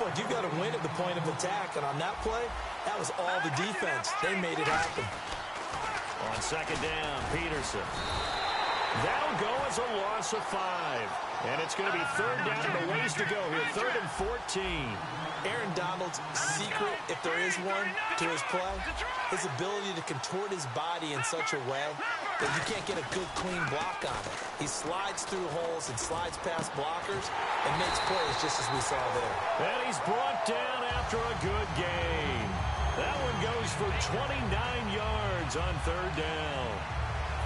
Look, you've got to win at the point of attack, and on that play, that was all the defense. They made it happen. On second down, Peterson. That'll go as a loss of 5. And it's going to be third down and a ways to go here. 3rd and 14. Aaron Donald's secret, if there is one, to his play, his ability to contort his body in such a way that you can't get a good, clean block on it. He slides through holes and slides past blockers and makes plays just as we saw there. And he's brought down after a good gain. That one goes for 29 yards on 3rd down.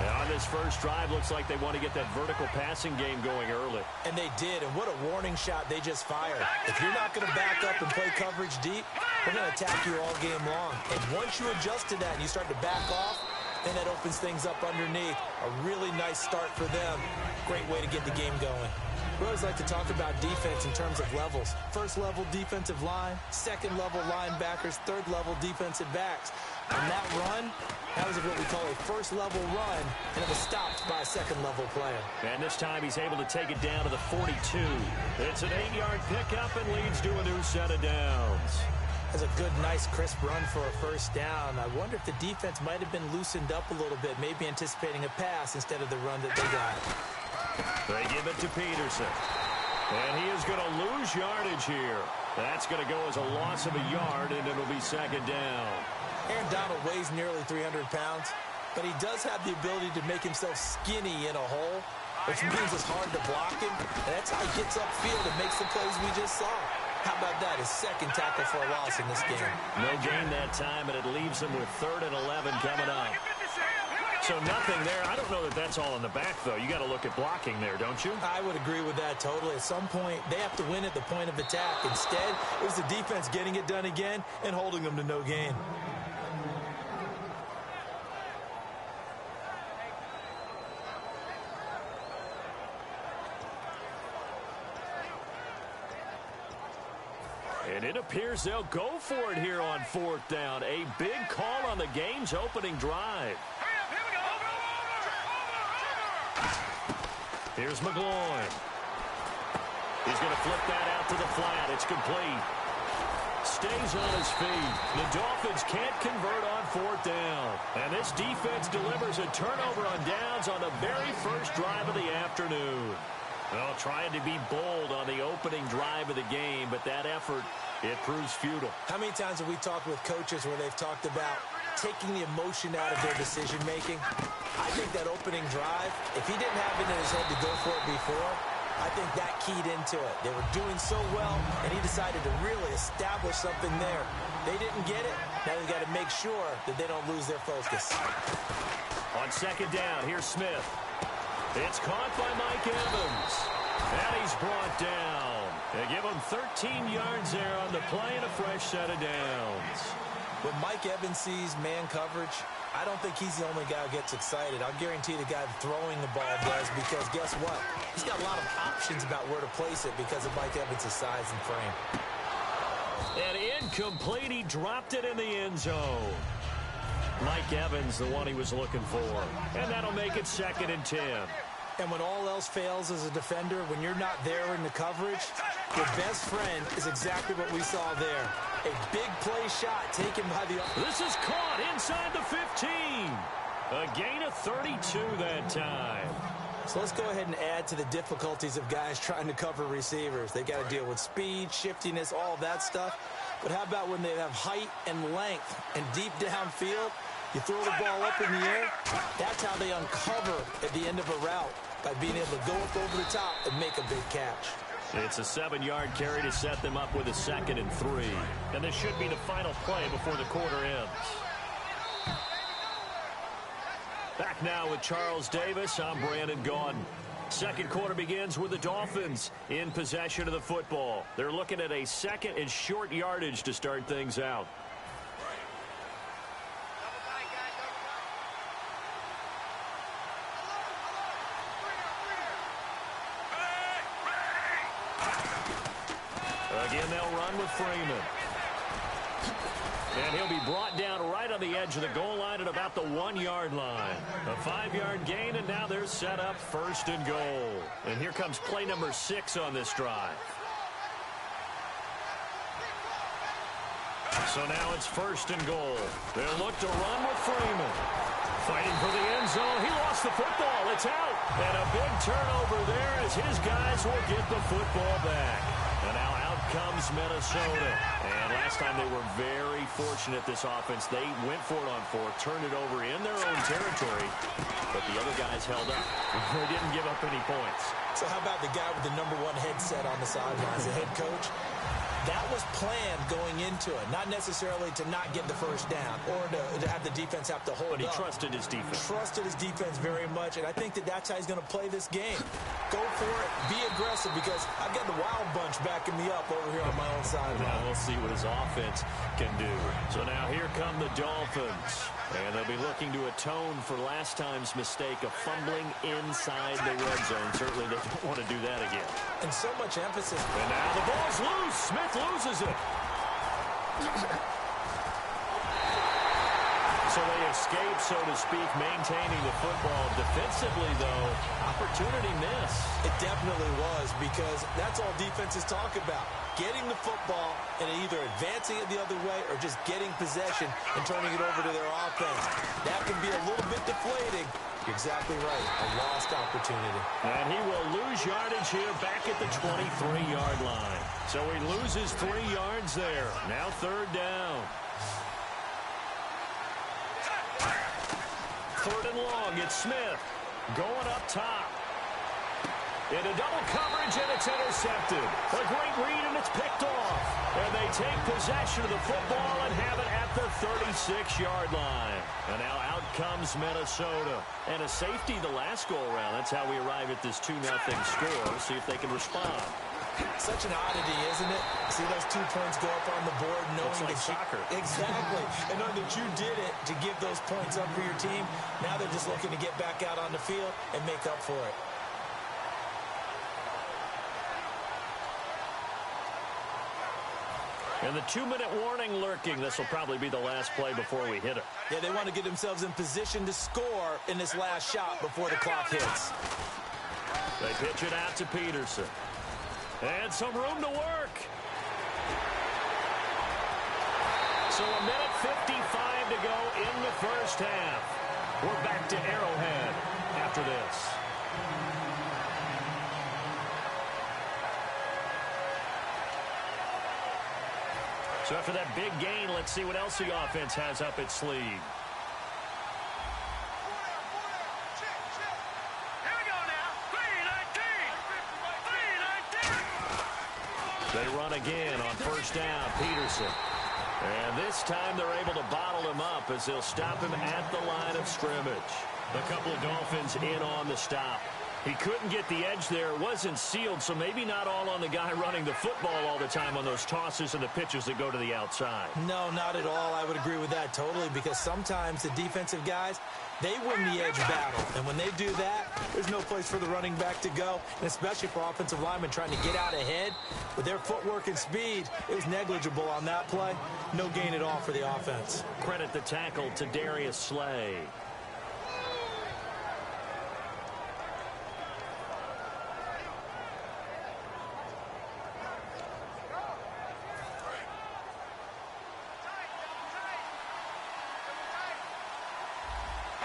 And on this first drive, looks like they want to get that vertical passing game going early. And they did, and what a warning shot they just fired. If you're not going to back up and play coverage deep, we're going to attack you all game long. And once you adjust to that and you start to back off, then that opens things up underneath. A really nice start for them. Great way to get the game going. We always like to talk about defense in terms of levels. First level defensive line, second level linebackers, third level defensive backs. On that run, that was what we call a first level run, and it was stopped by a second level player. And this time he's able to take it down to the 42. It's an 8-yard pickup and leads to a new set of downs. That's a good, nice, crisp run for a first down. I wonder if the defense might have been loosened up a little bit, maybe anticipating a pass instead of the run that they got. They give it to Peterson. And he is going to lose yardage here. That's going to go as a loss of a yard, and it'll be second down. Aaron Donald weighs nearly 300 pounds, but he does have the ability to make himself skinny in a hole, which means it's hard to block him. And that's how he gets upfield and makes the plays we just saw. How about that? His second tackle for a loss in this game. No gain that time, and it leaves him with 3rd and 11 coming up. So nothing there. I don't know that that's all in the back, though. You got to look at blocking there, don't you? I would agree with that totally. At some point, they have to win at the point of attack. Instead, it was the defense getting it done again and holding them to no gain. And it appears they'll go for it here on 4th down. A big call on the game's opening drive. Here's McGloin. He's going to flip that out to the flat. It's complete. Stays on his feet. The Dolphins can't convert on 4th down. And this defense delivers a turnover on downs on the very first drive of the afternoon. Well, trying to be bold on the opening drive of the game, but that effort, it proves futile. How many times have we talked with coaches where they've talked about taking the emotion out of their decision-making? I think that opening drive, if he didn't have it in his head to go for it before, I think that keyed into it. They were doing so well, and he decided to really establish something there. They didn't get it. Now they've got to make sure that they don't lose their focus. On second down, here's Smith. It's caught by Mike Evans. And he's brought down. They give him 13 yards there on the play and a fresh set of downs. When Mike Evans sees man coverage, I don't think he's the only guy who gets excited. I'll guarantee the guy throwing the ball does, because guess what? He's got a lot of options about where to place it because of Mike Evans' size and frame. And incomplete. He dropped it in the end zone. Mike Evans, the one he was looking for. And that'll make it 2nd and 10. And when all else fails as a defender, when you're not there in the coverage, your best friend is exactly what we saw there. A big play shot taken by the... This is caught inside the 15. A gain of 32 that time. So let's go ahead and add to the difficulties of guys trying to cover receivers. They got to deal with speed, shiftiness, all that stuff. But how about when they have height and length and deep downfield? You throw the ball up in the air, that's how they uncover at the end of a route, by being able to go up over the top and make a big catch. It's a 7-yard carry to set them up with a 2nd and 3. And this should be the final play before the quarter ends. Back now with Charles Davis. I'm Brandon Gaudin. Second quarter begins with the Dolphins in possession of the football. They're looking at a 2nd and short yardage to start things out. Again, they'll run with Freeman. And he'll be brought down right on the edge of the goal line at about the 1-yard line. A 5-yard gain, and now they're set up 1st and goal. And here comes play number 6 on this drive. So now it's 1st and goal. They'll look to run with Freeman. Fighting for the end zone. He lost the football. It's out. And a big turnover there as his guys will get the football back. And now out comes Minnesota. And last time they were very fortunate, this offense. They went for it on 4th, turned it over in their own territory. But the other guys held up. They didn't give up any points. So how about the guy with the #1 headset on the sidelines, the head coach? That was planned going into it, not necessarily to not get the first down or to have the defense have to hold up. But he trusted his defense. Trusted his defense very much, and I think that's how he's going to play this game. Go for it, be aggressive, because I've got the wild bunch backing me up over here on my own side. Now we'll see what his offense can do. So now here come the Dolphins. And they'll be looking to atone for last time's mistake of fumbling inside the red zone. Certainly they don't want to do that again. And so much emphasis. And now the ball's loose. Smith loses it. So they escape, so to speak, maintaining the football. Defensively, though, opportunity miss. It definitely was, because that's all defenses talk about. Getting the football and either advancing it the other way or just getting possession and turning it over to their offense. That can be a little bit deflating. You're exactly right. A lost opportunity. And he will lose yardage here back at the 23-yard line. So he loses 3 yards there. Now 3rd down. 3rd and long. It's Smith going up top. Into double coverage, and it's intercepted. A great read, and it's picked off. And they take possession of the football and have it at the 36-yard line. And now out comes Minnesota. And a safety the last go-around. That's how we arrive at this 2-0 score. We'll see if they can respond. Such an oddity, isn't it? See those 2 points go up on the board, knowing like soccer. Exactly. And knowing that you did it to give those points up for your team. Now they're just looking to get back out on the field and make up for it. And the 2-minute warning lurking. This will probably be the last play before we hit it. Yeah, they want to get themselves in position to score in this last shot before the clock hits. They pitch it out to Peterson. And some room to work. So 1:55 to go in the first half. We're back to Arrowhead after this. So after that big gain, let's see what else the offense has up its sleeve. They run again on 1st down, Peterson. And this time they're able to bottle him up as they'll stop him at the line of scrimmage. A couple of Dolphins in on the stop. He couldn't get the edge there. It wasn't sealed, so maybe not all on the guy running the football all the time on those tosses and the pitches that go to the outside. No, not at all. I would agree with that totally, because sometimes the defensive guys, they win the edge battle. And when they do that, there's no place for the running back to go, and especially for offensive linemen trying to get out ahead. With their footwork and speed, it was negligible on that play. No gain at all for the offense. Credit the tackle to Darius Slay.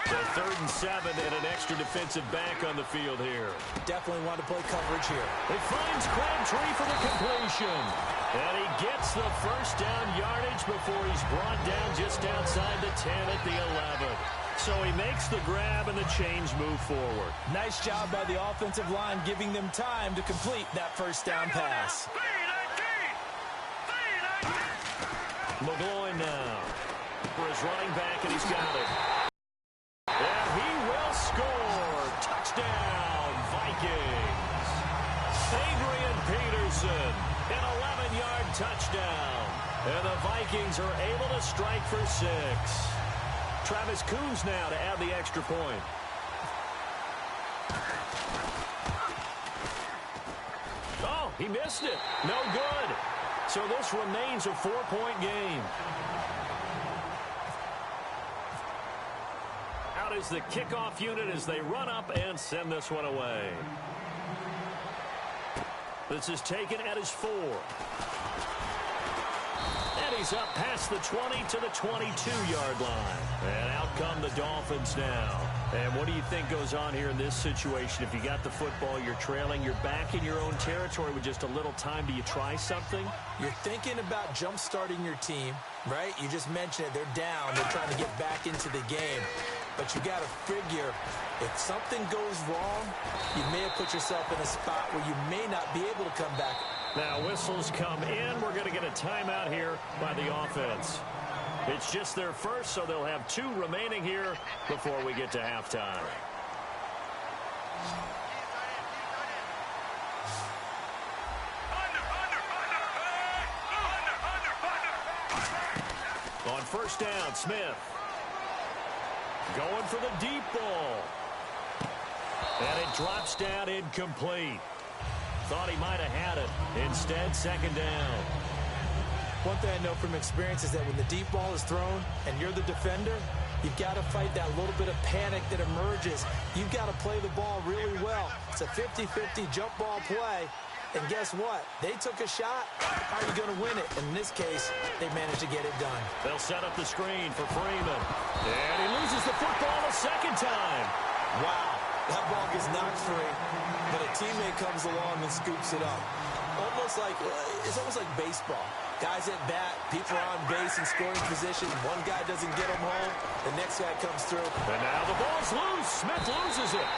So 3rd and 7 and an extra defensive back on the field here. Definitely want to play coverage here. It finds Crabtree for the completion. And he gets the first down yardage before he's brought down just outside the 10 at the 11. So he makes the grab and the chains move forward. Nice job by the offensive line, giving them time to complete that first down pass. McGloin now for his running back, and he's got it. And he will score. Touchdown, Vikings. Adrian Peterson, an 11-yard touchdown. And the Vikings are able to strike for 6. Travis Coons now to add the extra point. Oh, he missed it. No good. So this remains a 4-point game. Out is the kickoff unit as they run up and send this one away. This is taken at his 4. And he's He's up past the 20 to the 22-yard line. And out come the Dolphins now. And what do you think goes on here in this situation? If you got the football, you're trailing, you're back in your own territory with just a little time. Do you try something? You're thinking about jump-starting your team, right? You just mentioned it. They're down. They're trying to get back into the game. But you got to figure, if something goes wrong, you may have put yourself in a spot where you may not be able to come back. Now whistles come in. We're going to get a timeout here by the offense. It's just their first, so they'll have 2 remaining here before we get to halftime. On first down, Smith. Going for the deep ball. And it drops down incomplete. Thought he might have had it. Instead, second down. One thing I know from experience is that when the deep ball is thrown and you're the defender, you've got to fight that little bit of panic that emerges. You've got to play the ball really well. It's a 50-50 jump ball play. And guess what? They took a shot. How are you going to win it? In this case, they managed to get it done. They'll set up the screen for Freeman. And he loses the football a second time. Wow. That ball gets knocked free, but a teammate comes along and scoops it up. It's almost like baseball. Guys at bat, people are on base in scoring position. One guy doesn't get them home. The next guy comes through. And now the ball's loose. Smith loses it.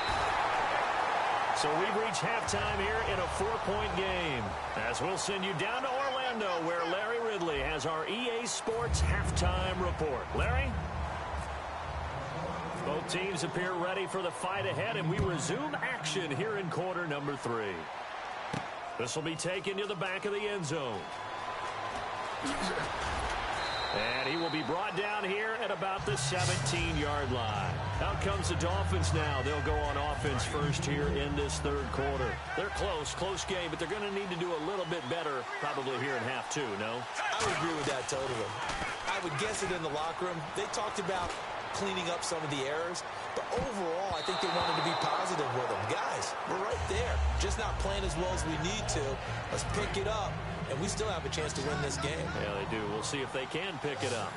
So we've reached halftime here in a 4-point game. As we'll send you down to Orlando, where Larry Ridley has our EA Sports halftime report. Larry? Both teams appear ready for the fight ahead, and we resume action here in quarter number 3. This will be taken to the back of the end zone. And he will be brought down here at about the 17-yard line. Out comes the Dolphins now. They'll go on offense first here in this third quarter. They're close game, but they're going to need to do a little bit better probably here in half 2, no? I would agree with that totally. I would guess it in the locker room. They talked about cleaning up some of the errors, but overall, I think they wanted to be positive with them. Guys, we're right there. Just not playing as well as we need to. Let's pick it up, and we still have a chance to win this game. Yeah, they do. We'll see if they can pick it up.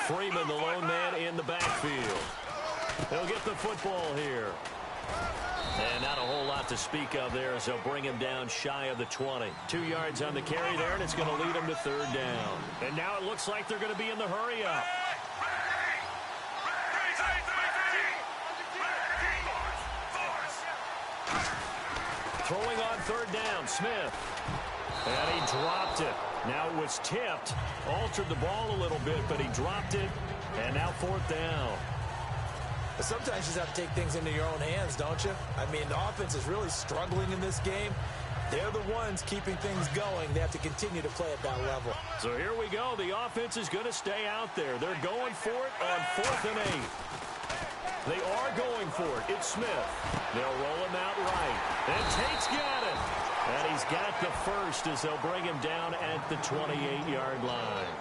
Freeman, the lone man in the backfield. He'll get the football here. And not a whole lot to speak of there as they'll bring him down shy of the 20. 2 yards on the carry there, and it's going to lead him to third down. And now it looks like they're going to be in the hurry up. Throwing on third down, Smith. And he dropped it. Now it was tipped. Altered the ball a little bit, but he dropped it. And now fourth down. But sometimes you just have to take things into your own hands, don't you? I mean, the offense is really struggling in this game. They're the ones keeping things going. They have to continue to play at that level. So here we go. The offense is going to stay out there. They're going for it on 4th and 8. They are going for it. It's Smith. They'll roll him out right. And Tate's got it. And he's got the first as they'll bring him down at the 28-yard line.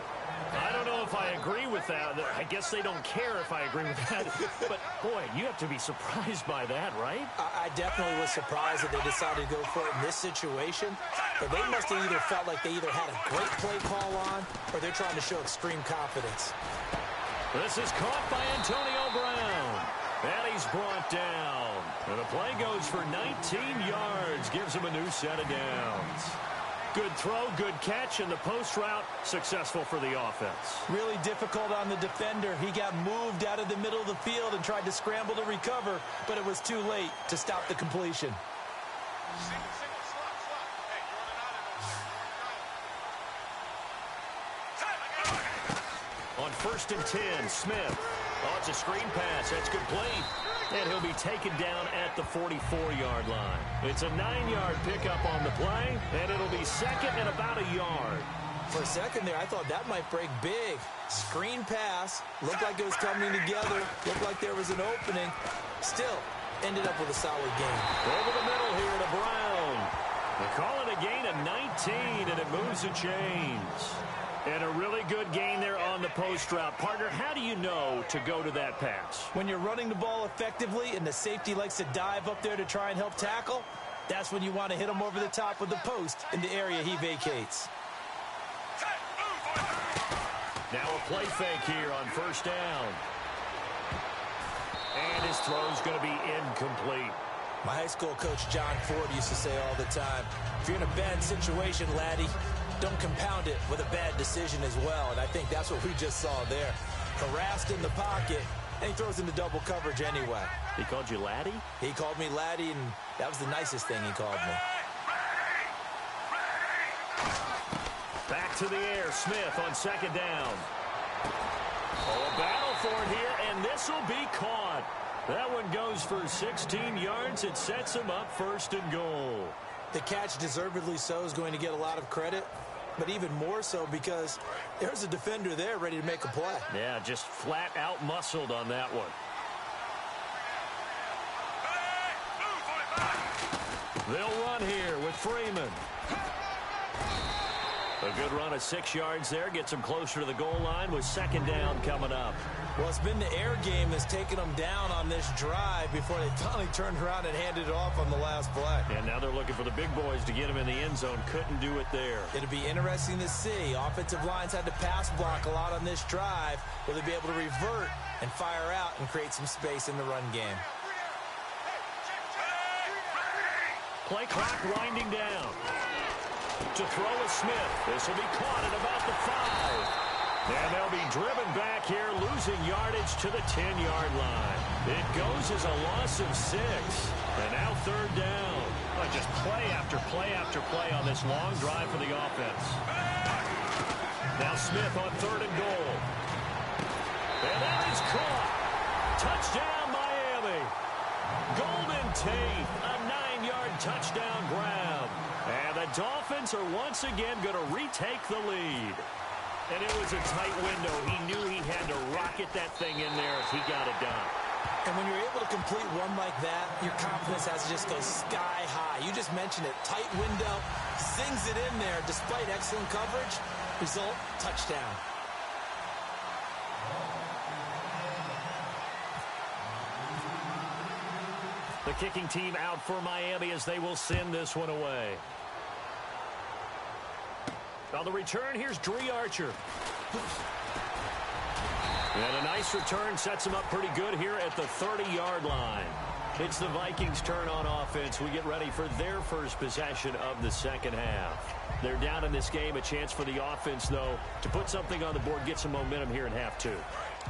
I don't know if I agree with that. I guess they don't care if I agree with that. But, boy, you have to be surprised by that, right? I definitely was surprised that they decided to go for it in this situation. But they must have either felt like they either had a great play call on or they're trying to show extreme confidence. This is caught by Antonio Brown. And he's brought down. And the play goes for 19 yards. Gives him a new set of downs. Good throw, good catch, and the post route successful for the offense. Really difficult on the defender. He got moved out of the middle of the field and tried to scramble to recover, but it was too late to stop the completion. On 1st and 10, Smith. Oh, it's a screen pass. That's complete. And he'll be taken down at the 44-yard line. It's a 9-yard pickup on the play, and it'll be second and about a yard. For a second there, I thought that might break big. Screen pass. Looked like it was coming together. Looked like there was an opening. Still, ended up with a solid gain. Over the middle here to Brown. They call it a gain of 19, and it moves the chains. And a really good gain there on the post route. Partner, how do you know to go to that pass? When you're running the ball effectively and the safety likes to dive up there to try and help tackle, That's when you want to hit him over the top of the post in the area he vacates. Now a play fake here on first down. And his throw's going to be incomplete. My high school coach, John Ford, used to say all the time, if you're in a bad situation, laddie, don't compound it with a bad decision as well. And I think that's what we just saw there. Harassed in the pocket, and he throws into double coverage anyway. He called you laddie? He called me laddie, and that was the nicest thing he called me. Back to the air, Smith on second down. Oh, a battle for it here, and this will be caught. That one goes for 16 yards. It sets him up first and goal. The catch, deservedly so, is going to get a lot of credit, but even more so because there's a defender there ready to make a play. Yeah, just flat out muscled on that one. They'll run here with Freeman. A good run of 6 yards there. Gets him closer to the goal line with second down coming up. Well, it's been the air game that's taken them down on this drive before they finally turned around and handed it off on the last play. And now they're looking for the big boys to get him in the end zone. Couldn't do it there. It'll be interesting to see. Offensive lines had to pass block a lot on this drive. Will they be able to revert and fire out and create some space in the run game? Play clock winding down. To throw with Smith. This will be caught at about the 5. And they'll be driven back here, losing yardage to the 10-yard line. It goes as a loss of 6. And now third down. Just play after play after play on this long drive for the offense. Now Smith on third and goal. And that is caught. Touchdown, Miami. Golden Tate, a 9-yard touchdown grab. And the Dolphins are once again going to retake the lead. And it was a tight window. He knew he had to rocket that thing in there as he got it done. And when you're able to complete one like that, your confidence has to just go sky high. You just mentioned it. Tight window, sings it in there despite excellent coverage. Result, touchdown. The kicking team out for Miami as they will send this one away. On the return, here's Dree Archer. And a nice return sets him up pretty good here at the 30-yard line. It's the Vikings' turn on offense. We get ready for their first possession of the second half. They're down in this game. A chance for the offense, though, to put something on the board, get some momentum here in half 2.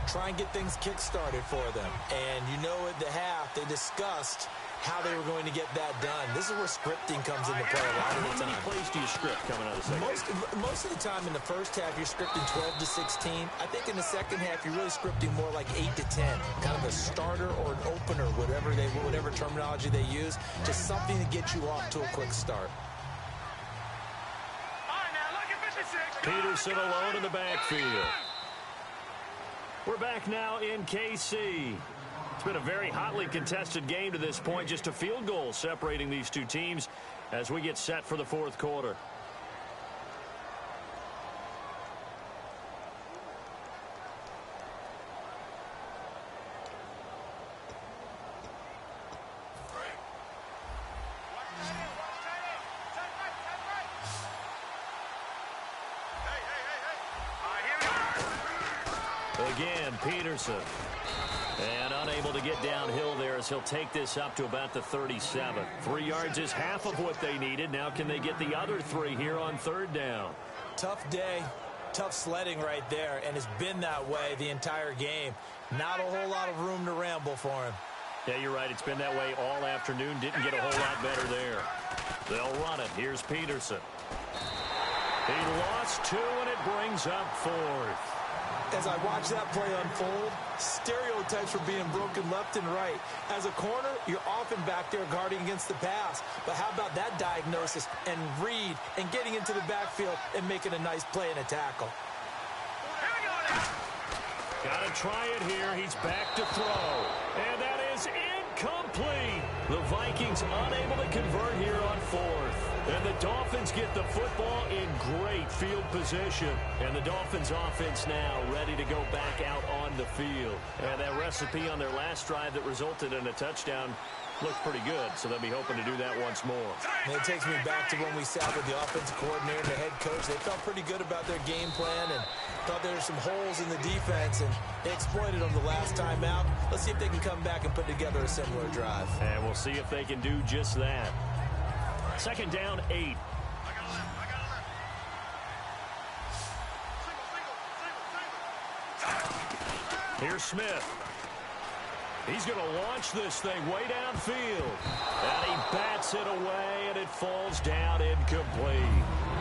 Try and get things kick-started for them. And you know at the half, they discussed how they were going to get that done. This is where scripting comes into play a lot of the time. How many plays do you script coming out of the second? Most of the time in the first half, you're scripting 12 to 16. I think in the second half, you're really scripting more like 8 to 10. Kind of a starter or an opener, whatever terminology they use. Just something to get you off to a quick start. Peterson alone in the backfield. We're back now in KC. It's been a very hotly contested game to this point. Just a field goal separating these two teams as we get set for the fourth quarter. Again, Peterson. And unable to get downhill there as he'll take this up to about the 37. 3 yards is half of what they needed. Now can they get the other 3 here on third down? Tough day, tough sledding right there, and it's been that way the entire game. Not a whole lot of room to ramble for him. Yeah, you're right. It's been that way all afternoon. Didn't get a whole lot better there. They'll run it. Here's Peterson. He lost 2, and it brings up 4th. As I watch that play unfold, stereotypes were being broken left and right. As a corner, you're often back there guarding against the pass. But how about that diagnosis and read and getting into the backfield and making a nice play and a tackle? Got to try it here. He's back to throw. And that is incomplete. The Vikings unable to convert here on 4th. And the Dolphins get the football in great field position. And the Dolphins offense now ready to go back out on the field. And that recipe on their last drive that resulted in a touchdown looked pretty good, so they'll be hoping to do that once more. And it takes me back to when we sat with the offensive coordinator and the head coach. They felt pretty good about their game plan and thought there were some holes in the defense, and they exploited them the last time out. Let's see if they can come back and put together a similar drive. And we'll see if they can do just that. Second down, 8. Here's Smith. He's going to launch this thing way downfield. And he bats it away, and it falls down incomplete.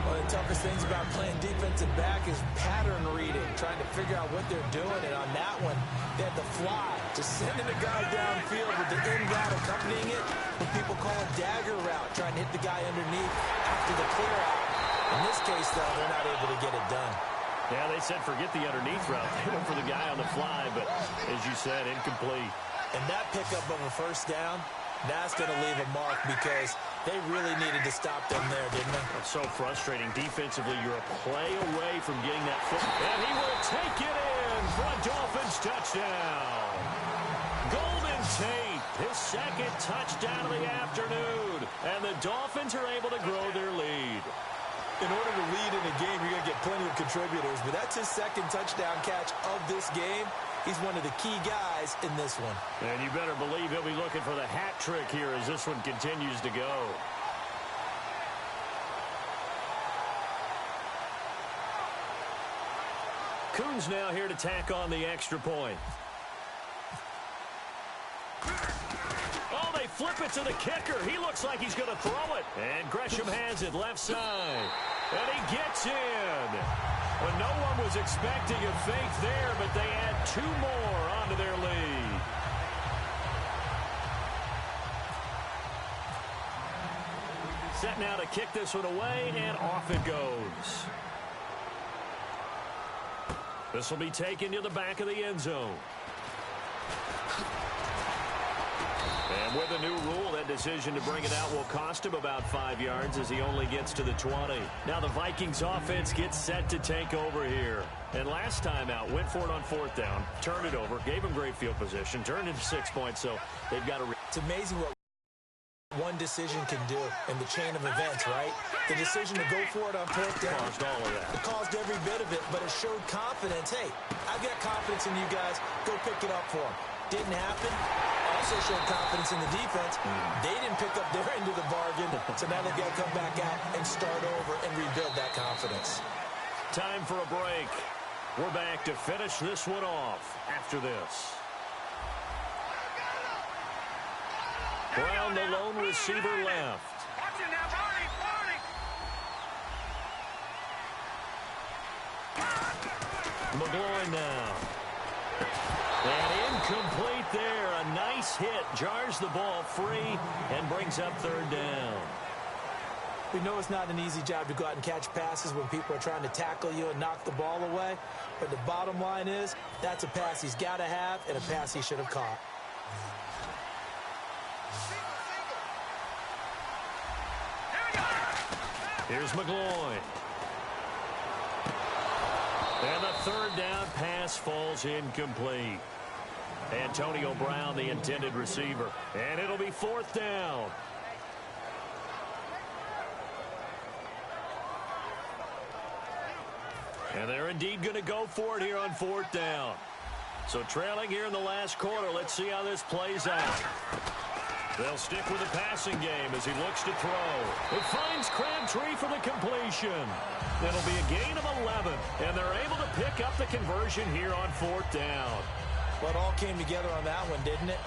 One of the toughest things about playing defensive back is pattern reading, trying to figure out what they're doing. And on that one, they had to fly, just sending a guy downfield with the in route accompanying it, what people call a dagger route, trying to hit the guy underneath after the clear out. In this case, though, they're not able to get it done. Yeah, they said forget the underneath route. They went for the guy on the fly, but as you said, incomplete. And that pickup of a first down, that's going to leave a mark because they really needed to stop them there, didn't they? It's so frustrating. Defensively, you're a play away from getting that foot. And he will take it in for a Dolphins touchdown. Golden Tate, his second touchdown of the afternoon. And the Dolphins are able to grow their lead. In order to lead in a game, you're going to get plenty of contributors, but that's his second touchdown catch of this game. He's one of the key guys in this one. And you better believe he'll be looking for the hat trick here as this one continues to go. Coons now here to tack on the extra point. Oh, they flip it to the kicker. He looks like he's going to throw it. And Gresham has it left side. And he gets in. Well, no one was expecting a fake there, but they add 2 more onto their lead. Set now to kick this one away, and off it goes. This will be taken to the back of the end zone. And with a new rule, that decision to bring it out will cost him about 5 yards as he only gets to the 20. Now the Vikings offense gets set to take over here. And last time out, went for it on 4th down, turned it over, gave him great field position, turned into 6 points, so they've got to... It's amazing what one decision can do in the chain of events, right? The decision to go for it on 4th down. Caused all of that. It caused every bit of it, but it showed confidence. Hey, I've got confidence in you guys. Go pick it up for them. Didn't happen. Also showed confidence in the defense. They didn't pick up their end of the bargain, so now they've got to come back out and start over and rebuild that confidence. Time for a break. We're back to finish this one off after this. Brown, the lone receiver, left. McGloin now. And incomplete there. A nice hit. Jars the ball free and brings up 3rd down. We know it's not an easy job to go out and catch passes when people are trying to tackle you and knock the ball away. But the bottom line is that's a pass he's got to have and a pass he should have caught. Here's McGloin. And the 3rd down pass falls incomplete. Antonio Brown, the intended receiver. And it'll be 4th down. And they're indeed going to go for it here on 4th down. So trailing here in the last quarter. Let's see how this plays out. They'll stick with the passing game as he looks to throw. It finds Crabtree for the completion. It'll be a gain of 11, and they're able to pick up the conversion here on 4th down. Well, it all came together on that one, didn't it?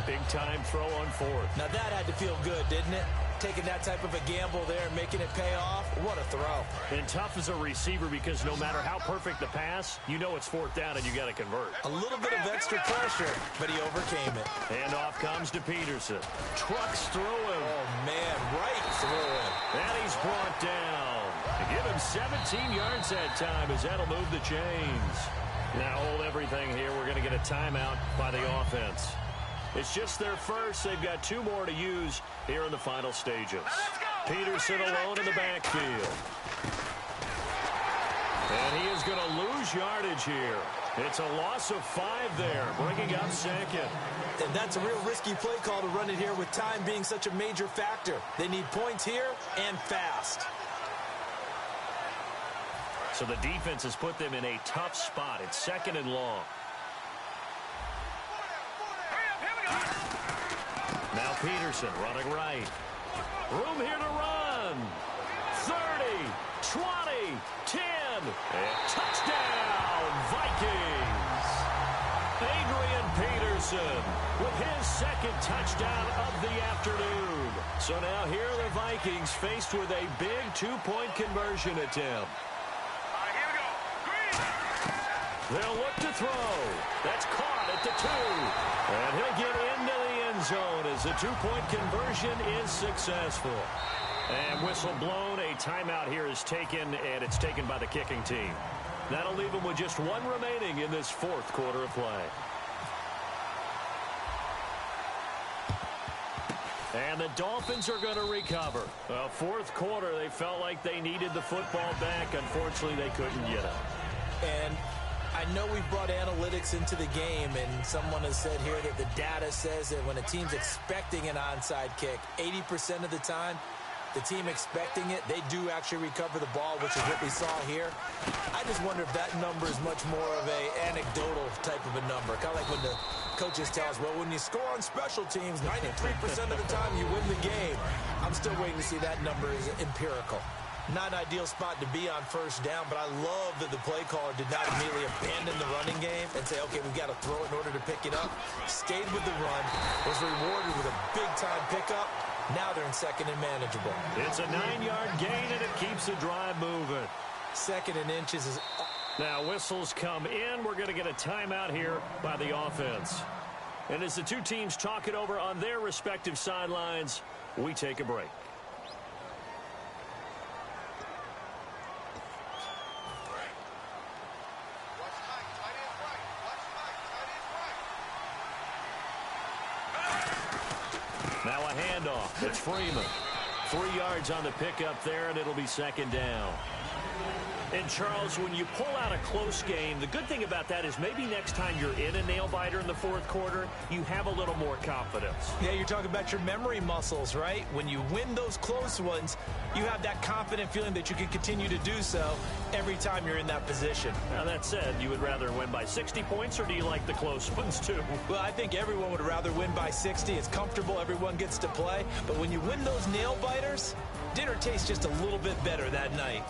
Big-time throw on 4th. Now that had to feel good, didn't it? Taking that type of a gamble there and making it pay off. What a throw. And tough as a receiver because no matter how perfect the pass, you know it's 4th down and you got to convert. A little bit of extra pressure, but he overcame it. And off comes to Peterson. Trucks through him. Oh, man, right through him. And he's brought down. To give him 17 yards that time as that'll move the chains. Now hold everything here. We're going to get a timeout by the offense. It's just their first. They've got 2 more to use here in the final stages. Peterson alone in the backfield. And he is going to lose yardage here. It's a loss of 5 there, bringing up second. And that's a real risky play call to run it here with time being such a major factor. They need points here and fast. So the defense has put them in a tough spot. It's 2nd and long. Now Peterson running right. Room here to run. 30, 20, 10, and touchdown, Vikings. Adrian Peterson with his 2nd touchdown of the afternoon. So now here are the Vikings faced with a big 2-point conversion attempt. They'll look to throw. That's caught at the 2. And he'll get into the end zone as the 2-point conversion is successful. And whistle blown. A timeout here is taken, and it's taken by the kicking team. That'll leave them with just 1 remaining in this 4th quarter of play. And the Dolphins are going to recover. 4th quarter, they felt like they needed the football back. Unfortunately, they couldn't get it. And I know we've brought analytics into the game, and someone has said here that the data says that when a team's expecting an onside kick, 80% of the time, the team expecting it, they do actually recover the ball, which is what we saw here. I just wonder if that number is much more of a anecdotal type of a number. Kind of like when the coaches tell us, well, when you score on special teams, 93% of the time you win the game. I'm still waiting to see that number is empirical. Not an ideal spot to be on 1st down, but I love that the play caller did not immediately abandon the running game and say, okay, we've got to throw it in order to pick it up. Stayed with the run, was rewarded with a big-time pickup. Now they're in 2nd and manageable. It's a 9-yard gain, and it keeps the drive moving. 2nd and inches is up. Now whistles come in. We're going to get a timeout here by the offense. And as the two teams talk it over on their respective sidelines, we take a break. Now a handoff. It's Freeman. 3 yards on the pickup there, and it'll be 2nd down. And, Charles, when you pull out a close game, the good thing about that is maybe next time you're in a nail-biter in the 4th quarter, you have a little more confidence. Yeah, you're talking about your memory muscles, right? When you win those close ones, you have that confident feeling that you can continue to do so every time you're in that position. Now, that said, you would rather win by 60 points, or do you like the close ones, too? Well, I think everyone would rather win by 60. It's comfortable. Everyone gets to play. But when you win those nail-biters, dinner tastes just a little bit better that night.